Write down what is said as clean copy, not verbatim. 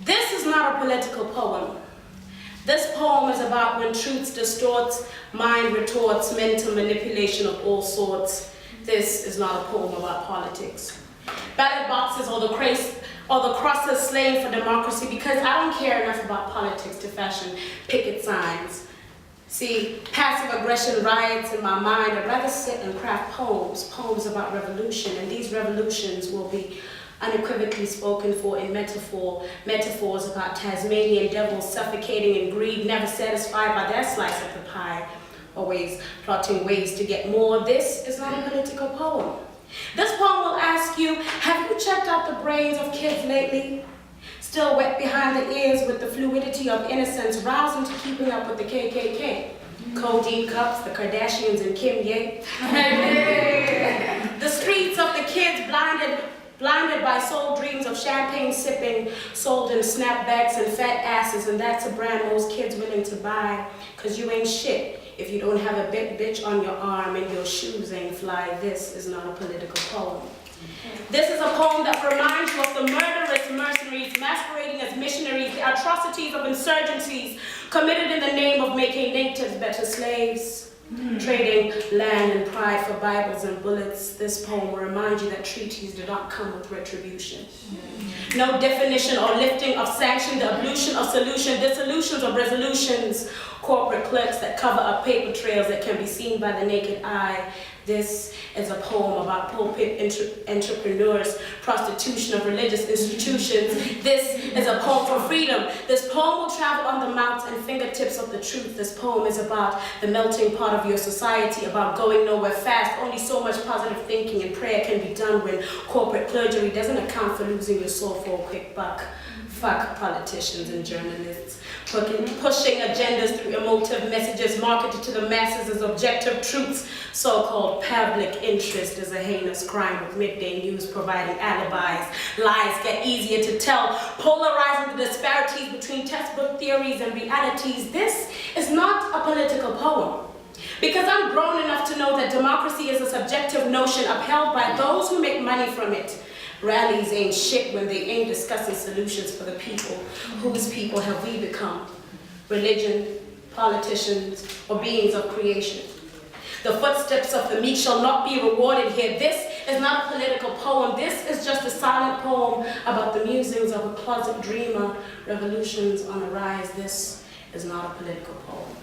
This is not a political poem. This poem is about when truth distorts, mind retorts, mental manipulation of all sorts. This is not a poem about politics. Ballot boxes or the crosses slain for democracy, because I don't care enough about politics to fashion picket signs. See, passive aggression riots in my mind. I'd rather sit and craft poems about revolution, and these revolutions will be unequivocally spoken for in metaphors about Tasmanian devils suffocating in greed, never satisfied by their slice of the pie, always plotting ways to get more. This is not a political poem. This poem will ask you, have you checked out the brains of kids lately? Still wet behind the ears with the fluidity of innocence, rousing to keeping up with the KKK. Codeine cups, the Kardashians and Kim Ye. The streets of the kids blinded by soul dreams of champagne sipping, sold in snapbacks and fat asses, and that's a brand most kids willing to buy, cause you ain't shit if you don't have a big bitch on your arm and your shoes ain't fly. This is not a political poem. This is a poem that reminds you of the murderous mercenaries masquerading as missionaries, the atrocities of insurgencies committed in the name of making natives better slaves, trading land and pride for Bibles and bullets. This poem will remind you that treaties do not come with retribution. No definition or lifting of sanction, the ablution of solution, dissolutions of resolutions, corporate clerks that cover up paper trails that can be seen by the naked eye. This is a poem about pulpit entrepreneurs, prostitution of religious institutions. This is a poem for freedom. This poem will travel on the mouths and fingertips of the truth. This poem is about the melting pot of your society, about going nowhere fast. Only so much positive thinking and prayer can be done when corporate clergy doesn't account for losing your soul for a quick buck. Fuck politicians and journalists, pushing agendas through emotive messages marketed to the masses as objective truths. So-called public interest is a heinous crime with midday news providing alibis. Lies get easier to tell, polarizing the disparities between textbook theories and realities. This is not a political poem. Because I'm grown enough to know that democracy is a subjective notion upheld by those who make money from it. Rallies ain't shit when they ain't discussing solutions for the people. Whose people have we become? Religion, politicians, or beings of creation? The footsteps of the meek shall not be rewarded here. This is not a political poem. This is just a silent poem about the musings of a closet dreamer. Revolutions on the rise. This is not a political poem.